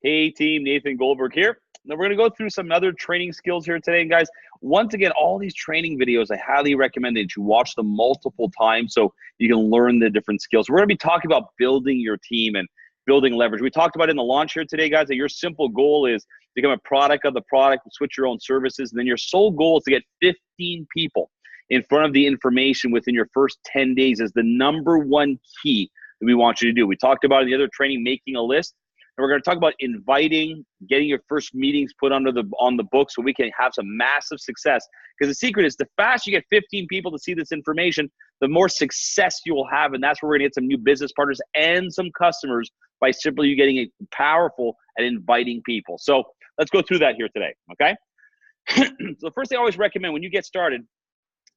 Hey team, Nathan Goldberg here. Now we're going to go through some other training skills here today. And guys, once again, all these training videos, I highly recommend that you watch them multiple times so you can learn the different skills. We're going to be talking about building your team and building leverage. We talked about in the launch here today, guys, that your simple goal is to become a product of the product, switch your own services. And then your sole goal is to get 15 people in front of the information within your first 10 days is the number one key that we want you to do. We talked about in the other training, making a list. And we're going to talk about inviting, getting your first meetings put on the book so we can have some massive success. Because the secret is the faster you get 15 people to see this information, the more success you will have. And that's where we're going to get some new business partners and some customers by simply you getting powerful at inviting people. So let's go through that here today, okay? So the first thing I always recommend when you get started,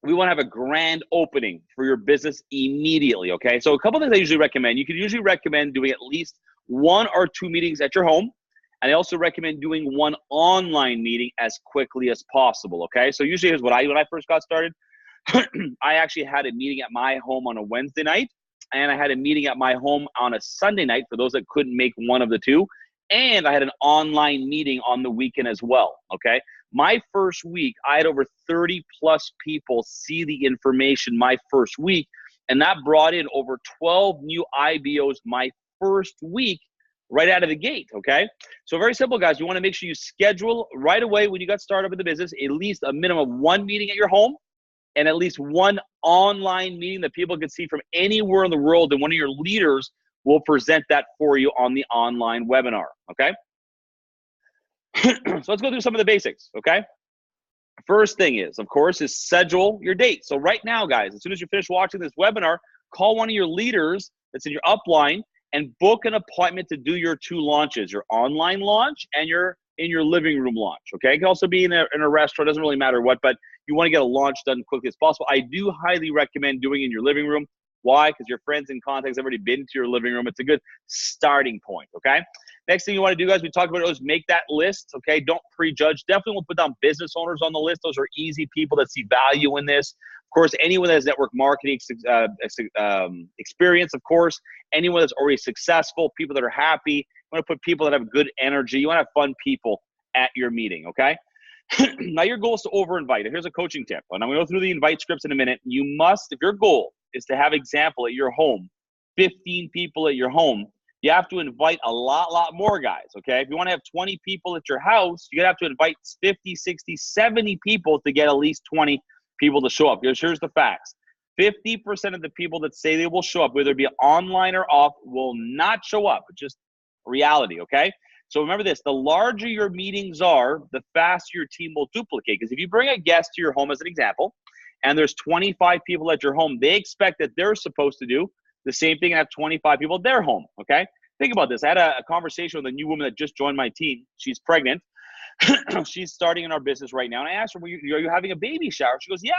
we want to have a grand opening for your business immediately, okay? So a couple of things I usually recommend. You can usually recommend doing at least 1 or 2 meetings at your home. And I also recommend doing 1 online meeting as quickly as possible, okay? So usually here's what I do when I first got started. I actually had a meeting at my home on a Wednesday night, and I had a meeting at my home on a Sunday night for those that couldn't make one of the two. And I had an online meeting on the weekend as well, okay? My first week, I had over 30 plus people see the information my first week, and that brought in over 12 new IBOs my first week right out of the gate, okay? So very simple, guys. You want to make sure you schedule right away when you got started with the business, at least a minimum of 1 meeting at your home and at least 1 online meeting that people can see from anywhere in the world, and one of your leaders will present that for you on the online webinar, okay? So let's go through some of the basics, okay? First thing is, of course, is schedule your date. So right now, guys, as soon as you finish watching this webinar, call one of your leaders that's in your upline and book an appointment to do your 2 launches, your online launch and your in your living room launch, okay? It can also be in a restaurant, doesn't really matter what, but you want to get a launch done quickly as possible. I do highly recommend doing it in your living room. Why? Because your friends and contacts have already been to your living room. It's a good starting point, okay? Next thing you want to do, guys, we talked about is make that list, okay? Don't prejudge. Definitely we'll put down business owners on the list. Those are easy people that see value in this. Of course, anyone that has network marketing experience, of course, anyone that's already successful, people that are happy. You want to put people that have good energy. You want to have fun people at your meeting, okay? Now your goal is to over-invite. Here's a coaching tip. And I'm going to go through the invite scripts in a minute. You must, if your goal is to have example at your home, 15 people at your home, you have to invite a lot more guys, okay? If you want to have 20 people at your house, you're going to have to invite 50, 60, 70 people to get at least 20 people to show up. Here's the facts. 50% of the people that say they will show up, whether it be online or off, will not show up. It's just reality, okay? So remember this, the larger your meetings are, the faster your team will duplicate. Because if you bring a guest to your home as an example, and there's 25 people at your home, they expect that they're supposed to do the same thing and have 25 people at their home, okay? Think about this. I had a conversation with a new woman that just joined my team. She's pregnant. She's starting in our business right now. And I asked her, are you having a baby shower? She goes, yeah.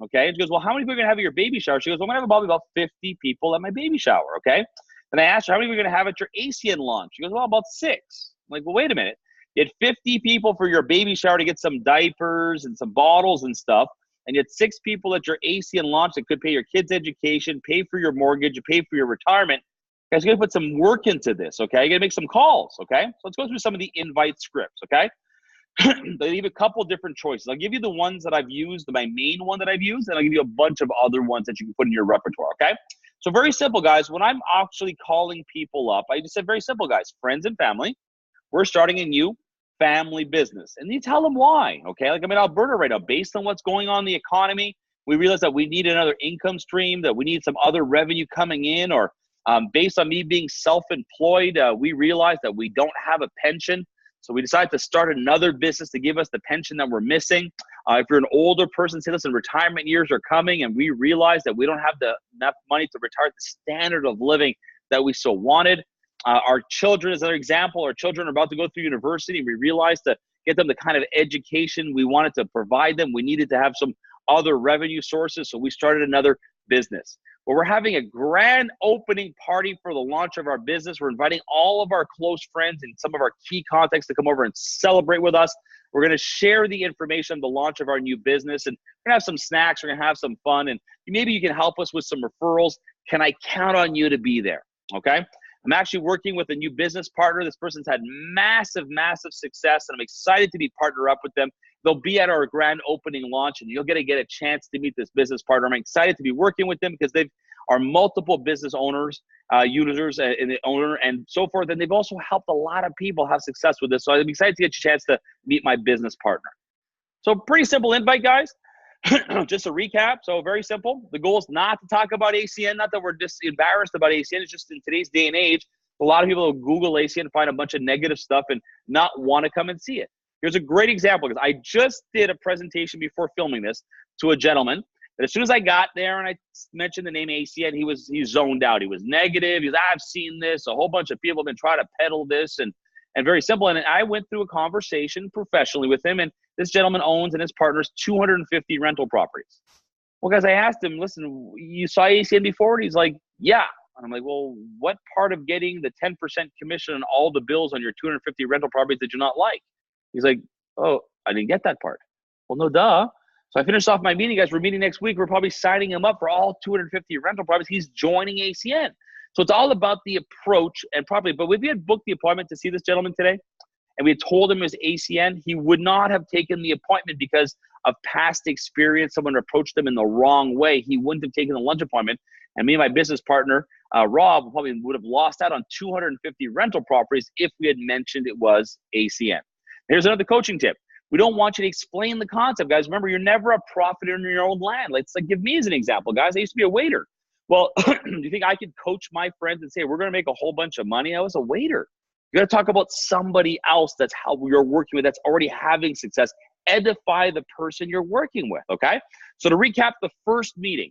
Okay. And she goes, well, how many people are going to have at your baby shower? She goes, well, I'm going to have probably about 50 people at my baby shower, okay? And I asked her, how many are you going to have at your ACN launch? She goes, well, about 6. I'm like, well, wait a minute. You had 50 people for your baby shower to get some diapers and some bottles and stuff. And you had 6 people at your ACN launch that could pay your kids' education, pay for your mortgage, pay for your retirement. You guys got to put some work into this, okay? You got to make some calls, okay? So let's go through some of the invite scripts, okay? They leave a couple different choices. I'll give you the ones that I've used, my main one that I've used, and I'll give you a bunch of other ones that you can put in your repertoire, okay? So very simple, guys. When I'm actually calling people up, I just said very simple, guys. Friends and family, we're starting a new family business. And you tell them why, okay? Like I'm in Alberta right now. Based on what's going on in the economy, we realized that we need another income stream, that we need some other revenue coming in, or based on me being self-employed, we realized that we don't have a pension. So we decided to start another business to give us the pension that we're missing. If you're an older person, say listen, retirement years are coming, and we realize that we don't have enough money to retire at the standard of living that we so wanted. Our children, as another example, our children are about to go through university, and we realized to get them the kind of education we wanted to provide them, we needed to have some other revenue sources, so we started another business. Well, we're having a grand opening party for the launch of our business. We're inviting all of our close friends and some of our key contacts to come over and celebrate with us. We're going to share the information on the launch of our new business, and we're going to have some snacks. We're going to have some fun, and maybe you can help us with some referrals. Can I count on you to be there? Okay. I'm actually working with a new business partner. This person's had massive, massive success, and I'm excited to be partnered up with them. They'll be at our grand opening launch, and you'll get a chance to meet this business partner. I'm excited to be working with them because they are multiple business owners, users, and the owner, and so forth. And they've also helped a lot of people have success with this. So I'm excited to get you a chance to meet my business partner. So pretty simple invite, guys. Just a recap. So very simple. The goal is not to talk about ACN. Not that we're just embarrassed about ACN. It's just in today's day and age, a lot of people will Google ACN and find a bunch of negative stuff and not want to come and see it. Here's a great example, because I just did a presentation before filming this to a gentleman that as soon as I got there and I mentioned the name ACN, he zoned out. He was negative. He was, I've seen this. A whole bunch of people have been trying to peddle this, and very simple. And I went through a conversation professionally with him, and this gentleman owns and his partners 250 rental properties. Well, guys, I asked him, listen, you saw ACN before? And he's like, yeah. And I'm like, well, what part of getting the 10% commission on all the bills on your 250 rental properties did you not like? He's like, oh, I didn't get that part. Well, no, duh. So I finished off my meeting, guys. We're meeting next week. We're probably signing him up for all 250 rental properties. He's joining ACN. So it's all about the approach and properly. But if we had booked the appointment to see this gentleman today, and we had told him it was ACN, he would not have taken the appointment because of past experience. Someone approached him in the wrong way. He wouldn't have taken the lunch appointment. And me and my business partner, Rob, probably would have lost out on 250 rental properties if we had mentioned it was ACN. Here's another coaching tip. We don't want you to explain the concept, guys. Remember, you're never a prophet in your own land. Let's give me as an example, guys. I used to be a waiter. Well, do you think I could coach my friends and say, we're going to make a whole bunch of money? I was a waiter. You got to talk about somebody else that's how you're working with, that's already having success. Edify the person you're working with, okay? So to recap the first meeting,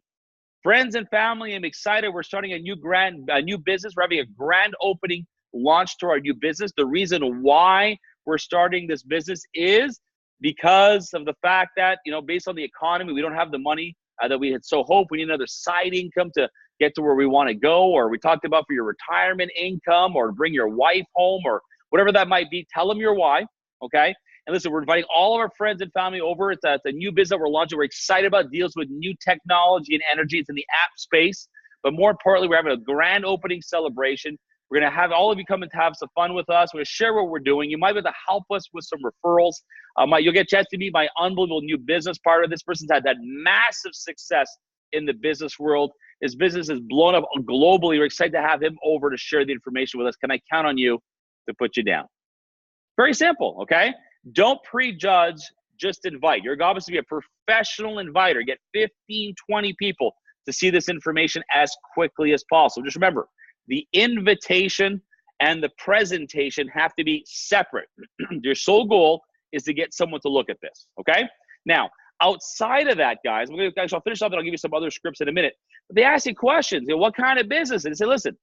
friends and family, I'm excited. We're starting a new business. We're having a grand opening launch to our new business. The reason why we're starting this business is because of the fact that, based on the economy, we don't have the money that we had so hoped. We need another side income to get to where we want to go, or we talked about for your retirement income, or bring your wife home, or whatever that might be. Tell them your why, okay? And listen, we're inviting all of our friends and family over. It's a new business that we're launching. We're excited about deals with new technology and energy. It's in the app space. But more importantly, we're having a grand opening celebration. We're going to have all of you come and have some fun with us. We're going to share what we're doing. You might be able to help us with some referrals. You'll get a chance to meet my unbelievable new business partner. This person's had that massive success in the business world. His business is blown up globally. We're excited to have him over to share the information with us. Can I count on you to put you down? Very simple, okay? Don't prejudge, just invite. You're obviously a professional inviter. Get 15, 20 people to see this information as quickly as possible. Just remember, the invitation and the presentation have to be separate. Your sole goal is to get someone to look at this, okay? Now, outside of that, guys, I'll finish up and I'll give you some other scripts in a minute. But they ask you questions. What kind of business? And they say, listen,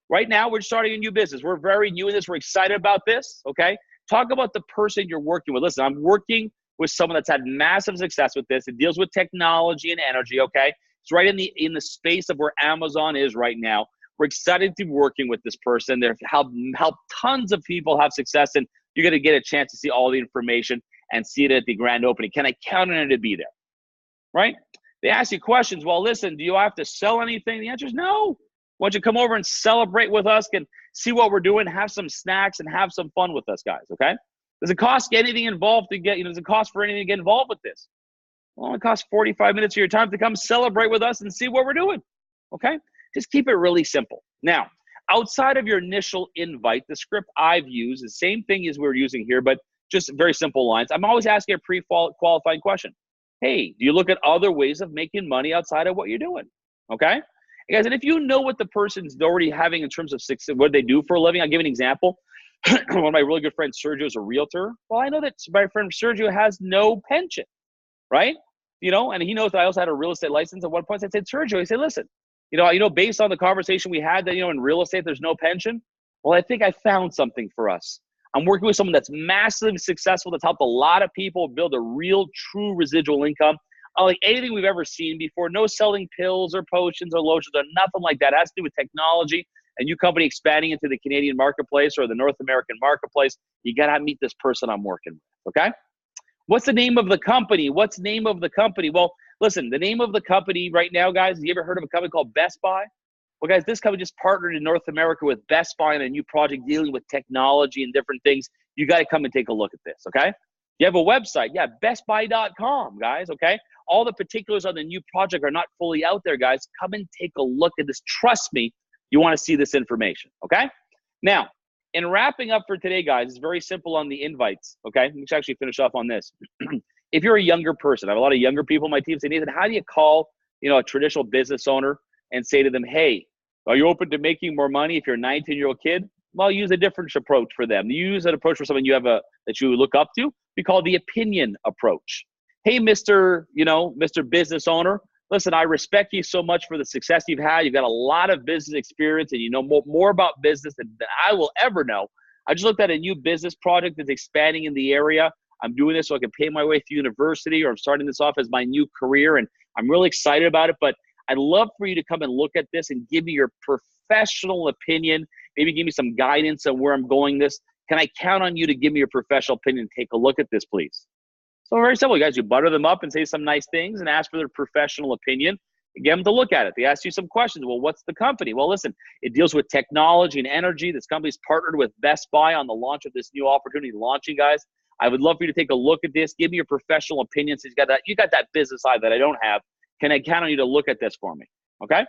right now we're starting a new business. We're very new in this. We're excited about this, okay? Talk about the person you're working with. Listen, I'm working with someone that's had massive success with this. It deals with technology and energy, okay? It's right in the space of where Amazon is right now. We're excited to be working with this person. They've helped tons of people have success, and you're going to get a chance to see all the information and see it at the grand opening. Can I count on it to be there? Right? They ask you questions. Well, listen, do you have to sell anything? The answer is no. Why don't you come over and celebrate with us and see what we're doing, have some snacks, and have some fun with us, guys, okay? Does it cost anything involved to get, does it cost for anything to get involved with this? Well, it costs 45 minutes of your time to come celebrate with us and see what we're doing, okay? Just keep it really simple. Now, outside of your initial invite, the script I've used, the same thing as we're using here, but just very simple lines. I'm always asking a pre-qualifying question. Hey, do you look at other ways of making money outside of what you're doing? Okay? Guys, and if you know what the person's already having in terms of success, what they do for a living, I'll give an example. One of my really good friends, Sergio, is a realtor. Well, I know that my friend Sergio has no pension, right? And he knows that I also had a real estate license. At one point, I said, Sergio, he said, listen, based on the conversation we had that, in real estate, there's no pension. Well, I think I found something for us. I'm working with someone that's massively successful, that's helped a lot of people build a real, true residual income. Unlike anything we've ever seen before. No selling pills or potions or lotions or nothing like that. It has to do with technology, a new company expanding into the Canadian marketplace or the North American marketplace. You got to meet this person I'm working with, okay? What's the name of the company? What's the name of the company? Well, listen, the name of the company right now, guys, have you ever heard of a company called Best Buy? Well, guys, this company just partnered in North America with Best Buy on a new project dealing with technology and different things. You got to come and take a look at this, okay? You have a website, yeah, bestbuy.com, guys, okay? All the particulars on the new project are not fully out there, guys. Come and take a look at this. Trust me, you want to see this information, okay? Now, in wrapping up for today, guys, it's very simple on the invites, okay? Let's actually finish off on this. If you're a younger person, I have a lot of younger people on my team say, Nathan, how do you call, a traditional business owner and say to them, hey, are you open to making more money if you're a 19-year-old kid? Well, use a different approach for them. You use an approach for someone you have that you look up to. We call the opinion approach. Hey, Mr. Business owner, listen, I respect you so much for the success you've had. You've got a lot of business experience and you know more about business than I will ever know. I just looked at a new business project that's expanding in the area. I'm doing this so I can pay my way through university, or I'm starting this off as my new career, and I'm really excited about it. But I'd love for you to come and look at this and give me your professional opinion. Maybe give me some guidance on where I'm going this. Can I count on you to give me your professional opinion? Take a look at this, please. So very simple, guys. You butter them up and say some nice things and ask for their professional opinion. You get them to look at it. They ask you some questions. Well, what's the company? Well, listen, it deals with technology and energy. This company's partnered with Best Buy on the launch of this new opportunity launching, guys. I would love for you to take a look at this. Give me your professional opinion. So you got that business side that I don't have. Can I count on you to look at this for me? Okay?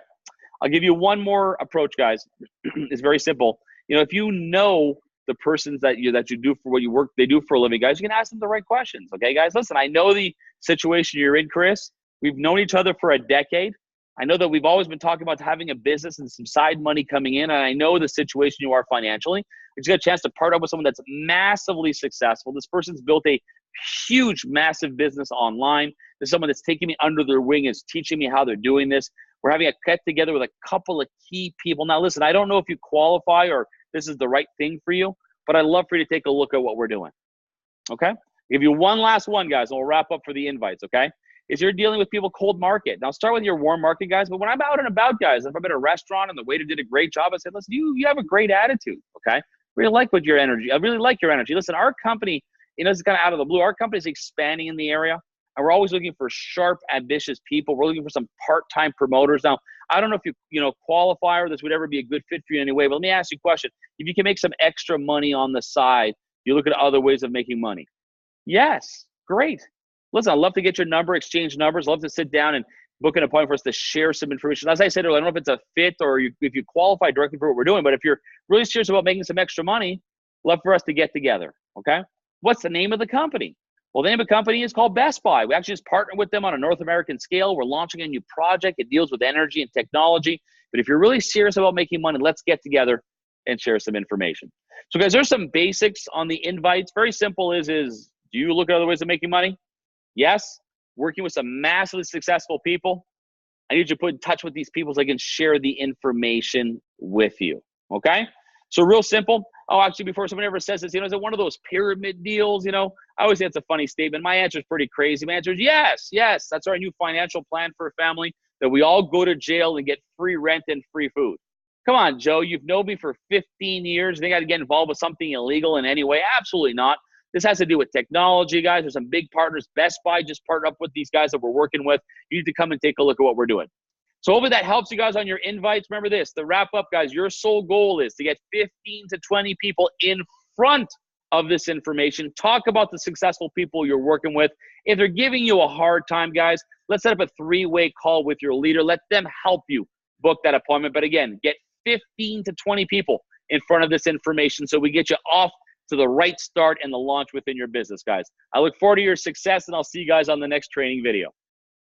I'll give you one more approach, guys. It's very simple. If you know the persons that you do for what you work, they do for a living, guys, you can ask them the right questions. Okay, guys? Listen, I know the situation you're in, Chris. We've known each other for a decade. I know that we've always been talking about having a business and some side money coming in, and I know the situation you are financially. You just got a chance to partner up with someone that's massively successful. This person's built a huge, massive business online. There's someone that's taking me under their wing, is teaching me how they're doing this. We're having a get together with a couple of key people. Now, listen, I don't know if you qualify or this is the right thing for you, but I'd love for you to take a look at what we're doing. Okay? I'll give you one last one, guys, and we'll wrap up for the invites, okay? Is you're dealing with people cold market. Now, start with your warm market, guys, but when I'm out and about, guys, if I'm at a restaurant and the waiter did a great job, I said, listen, you have a great attitude, okay? Really like I really like your energy. Listen, our company, this is kind of out of the blue. Our company is expanding in the area, and we're always looking for sharp, ambitious people. We're looking for some part-time promoters. Now, I don't know if you qualify or this would ever be a good fit for you in any way, but let me ask you a question. If you can make some extra money on the side, you look at other ways of making money. Yes, great. Listen, I'd love to get your number, exchange numbers. I'd love to sit down and book an appointment for us to share some information. As I said earlier, I don't know if it's a fit or if you qualify directly for what we're doing, but if you're really serious about making some extra money, love for us to get together, okay? What's the name of the company? Well, the name of the company is called Best Buy. We actually just partnered with them on a North American scale. We're launching a new project. It deals with energy and technology. But if you're really serious about making money, let's get together and share some information. So, guys, there's some basics on the invites. Very simple is do you look at other ways of making money? Yes. Working with some massively successful people. I need you to put in touch with these people so I can share the information with you. Okay? So real simple. Oh, actually, before someone ever says this, is it one of those pyramid deals? I always say it's a funny statement. My answer is pretty crazy. My answer is yes. That's our new financial plan for a family, that we all go to jail and get free rent and free food. Come on, Joe. You've known me for 15 years. They got to get involved with something illegal in any way? Absolutely not. This has to do with technology, guys. There's some big partners. Best Buy just partnered up with these guys that we're working with. You need to come and take a look at what we're doing. So hopefully that helps you guys on your invites. Remember this, to wrap up, guys, your sole goal is to get 15 to 20 people in front of this information. Talk about the successful people you're working with. If they're giving you a hard time, guys, let's set up a 3-way call with your leader. Let them help you book that appointment. But again, get 15 to 20 people in front of this information so we get you off to the right start and the launch within your business, guys. I look forward to your success, and I'll see you guys on the next training video.